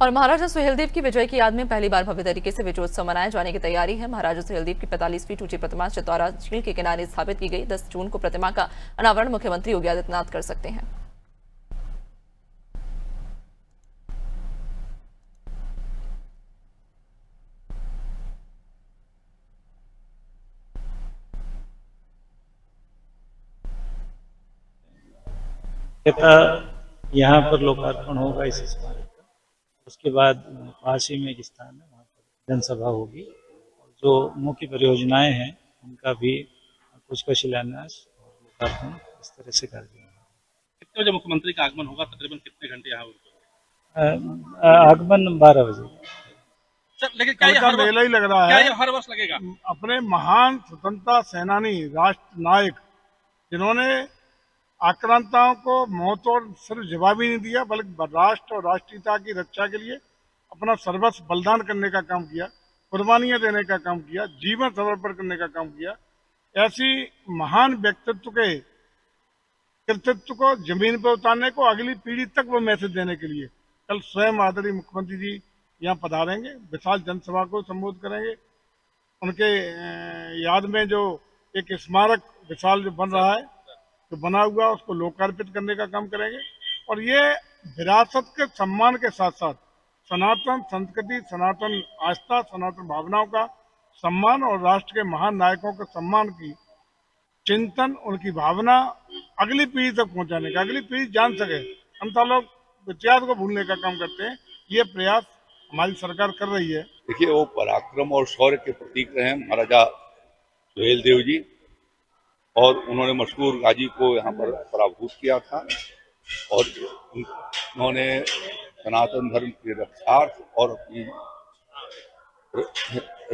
और महाराजा सुहेलदेव की विजय की याद में पहली बार भव्य तरीके से विजयोत्सव मनाए जाने की तैयारी है। महाराजा सुहेलदेव की 45वीं ऊंची प्रतिमा चित्तौरा झील के किनारे स्थापित की गई। 10 जून को प्रतिमा का अनावरण मुख्यमंत्री योगी आदित्यनाथ कर सकते हैं। यहाँ पर लोकार्पण होगा इस स्मारक का। उसके बाद पास ही में एक स्थान है, वहाँ पर जनसभा होगी। जो मुख्य परियोजनाएं हैं उनका भी कुछ का शिलान्यास और लोकार्पण इस तरह से कर दिया। कितने बजे मुख्यमंत्री का आगमन होगा? तकरीबन कितने घंटे यहाँ आगमन 12 बजे। सर, लेकिन क्या ये मेला ही लग रहा है? क्या ये हर वर्ष लगेगा? अपने महान स्वतंत्रता सेनानी, राष्ट्र नायक, जिन्होंने आक्रांताओं को मौत और सिर्फ जवाब ही नहीं दिया, बल्कि राष्ट्र और राष्ट्रीयता की रक्षा के लिए अपना सर्वस्व बलिदान करने का काम किया, कुर्बानियां देने का काम किया, जीवन समर्पण करने का काम किया। ऐसी महान व्यक्तित्व के कृतित्व को जमीन पर उतारने को, अगली पीढ़ी तक वो मैसेज देने के लिए कल स्वयं आदरणीय मुख्यमंत्री जी यहाँ पधारेंगे, विशाल जनसभा को संबोधित करेंगे। उनके याद में जो एक स्मारक विशाल जो बन रहा है, जो बना हुआ, उसको लोकार्पित करने का काम करेंगे। और ये विरासत के सम्मान के साथ साथ सनातन संस्कृति, सनातन आस्था, सनातन भावनाओं का सम्मान और राष्ट्र के महान नायकों के सम्मान की चिंतन, उनकी भावना अगली पीढ़ी तक पहुंचाने का, अगली पीढ़ी जान सके। हम लोग इतिहास को भूलने का काम करते हैं, ये प्रयास हमारी सरकार कर रही है। देखिए, वो पराक्रम और शौर्य के प्रतीक रहे महाराजा सुहेलदेव जी, और उन्होंने मशहूर गाजी को यहाँ पर पराभूत किया था, और उन्होंने सनातन धर्म के रक्षार्थ और अपनी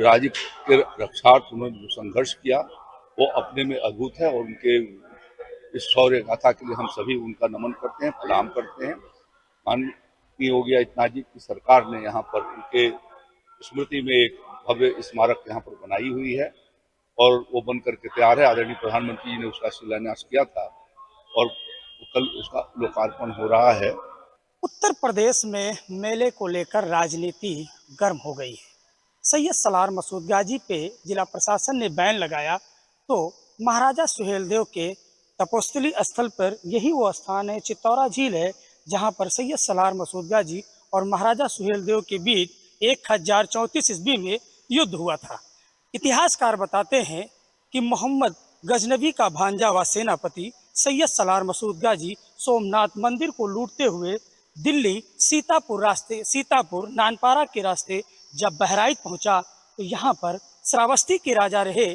राज्य के रक्षार्थ उन्होंने जो संघर्ष किया वो अपने में अद्भुत है। और उनके इस शौर्य गाथा के लिए हम सभी उनका नमन करते हैं, प्रणाम करते हैं। माननीय योगी आदित्यनाथ जी की सरकार ने यहाँ पर उनके स्मृति में एक भव्य स्मारक यहाँ पर बनाई हुई है, और वो बन करके तैयार है। आदरणीय प्रधानमंत्री जी ने उसका शिलान्यास किया था और कल उसका लोकार्पण हो रहा है। उत्तर प्रदेश में मेले को लेकर राजनीति गर्म हो गई है। सैयद सलार मसूद गाजी पे जिला प्रशासन ने बैन लगाया, तो महाराजा सुहेलदेव के तपोस्थली स्थल पर यही वो स्थान है, चित्तौरा झील है, जहां पर सैयद सलार मसूद गाजी और महाराजा सुहेलदेव के बीच 1034 ईस्वी में युद्ध हुआ था। इतिहासकार बताते हैं कि मोहम्मद गजनबी का भांजा व सेनापति सैयद सलार मसूद गाजी सोमनाथ मंदिर को लूटते हुए दिल्ली सीतापुर नानपारा के रास्ते जब बहराइच पहुंचा, तो यहाँ पर श्रावस्ती के राजा रहे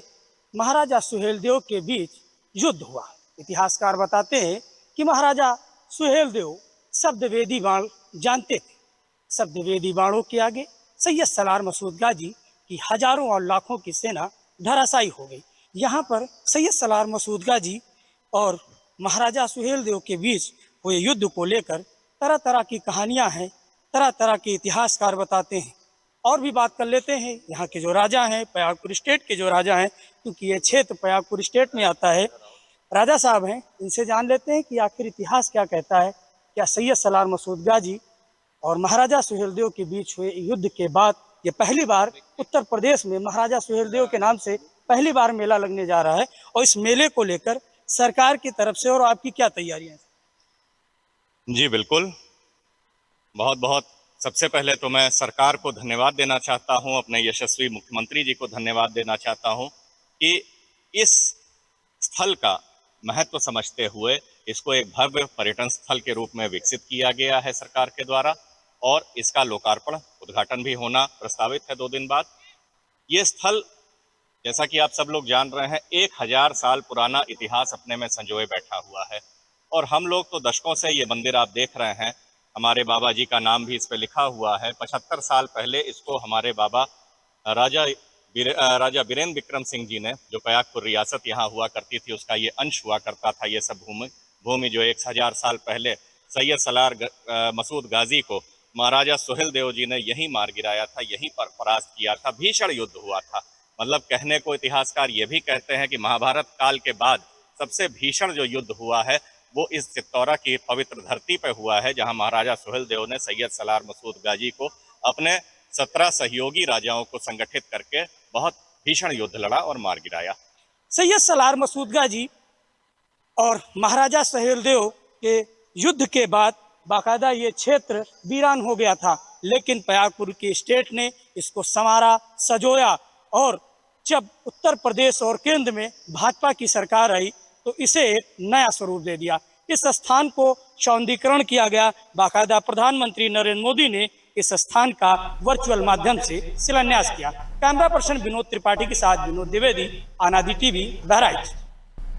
महाराजा सुहेलदेव के बीच युद्ध हुआ। इतिहासकार बताते हैं कि महाराजा सुहेलदेव शब्दवेदी बाण जानते थे। शब्दवेदी बाणों के आगे सैयद सलार मसूद गाजी की हजारों और लाखों की सेना धराशायी हो गई। यहाँ पर सैयद सलार मसूद गाजी और महाराजा सुहेलदेव के बीच हुए युद्ध को लेकर तरह तरह की कहानियाँ हैं, तरह तरह के इतिहासकार बताते हैं। और भी बात कर लेते हैं यहाँ के जो राजा हैं, पयागपुर स्टेट के जो राजा हैं, क्योंकि ये क्षेत्र पयागपुर स्टेट में आता है। राजा साहब हैं, इनसे जान लेते हैं कि आखिर इतिहास क्या कहता है। क्या सैयद सलार मसूद गाजी और महाराजा सुहेलदेव के बीच हुए युद्ध के बाद ये पहली बार उत्तर प्रदेश में महाराजा सुहेलदेव के नाम से पहली बार मेला लगने जा रहा है, और इस मेले को लेकर सरकार की तरफ से और आपकी क्या तैयारियां हैं? जी बिल्कुल, बहुत बहुत सबसे पहले तो मैं सरकार को धन्यवाद देना चाहता हूं, अपने यशस्वी मुख्यमंत्री जी को धन्यवाद देना चाहता हूं कि इस स्थल का महत्व समझते हुए इसको एक भव्य पर्यटन स्थल के रूप में विकसित किया गया है सरकार के द्वारा, और इसका लोकार्पण उद्घाटन भी होना प्रस्तावित है 2 दिन बाद। ये स्थल, जैसा कि आप सब लोग जान रहे हैं, 1000 साल पुराना इतिहास अपने में संजोए बैठा हुआ है, और हम लोग तो दशकों से ये मंदिर आप देख रहे हैं, हमारे बाबा जी का नाम भी इस पे लिखा हुआ है। 75 साल पहले इसको हमारे बाबा राजा वीरेंद्र विक्रम सिंह जी ने, जो पयागपुर रियासत यहाँ हुआ करती थी उसका ये अंश हुआ करता था, ये सब भूमि जो 1000 साल पहले सैयद सलार मसूद गाजी को महाराजा सुहेलदेव जी ने यहीं मार गिराया था, यहीं पर परास्त किया था, भीषण युद्ध हुआ था। मतलब कहने को इतिहासकार ये भी कहते हैं कि महाभारत काल के बाद सबसे भीषण जो युद्ध हुआ है वो इस चित्तौरा की पवित्र धरती पर हुआ है, जहां महाराजा सुहेलदेव ने सैयद सलार मसूद गाजी को अपने 17 सहयोगी राजाओं को संगठित करके बहुत भीषण युद्ध लड़ा और मार गिराया। सैयद सलार मसूद गाजी और महाराजा सुहेलदेव के युद्ध के बाद बाकायदा ये क्षेत्र वीरान हो गया था, लेकिन प्रयागपुर की स्टेट ने इसको संवारा, सजोया, और जब उत्तर प्रदेश और केंद्र में भाजपा की सरकार आई तो इसे एक नया स्वरूप दे दिया। इस स्थान को सौंदर्यीकरण किया गया। बाकायदा प्रधानमंत्री नरेंद्र मोदी ने इस स्थान का वर्चुअल माध्यम से शिलान्यास किया। कैमरा पर्सन विनोद त्रिपाठी के साथ विनोद द्विवेदी, आनादि टीवी, बहराइच।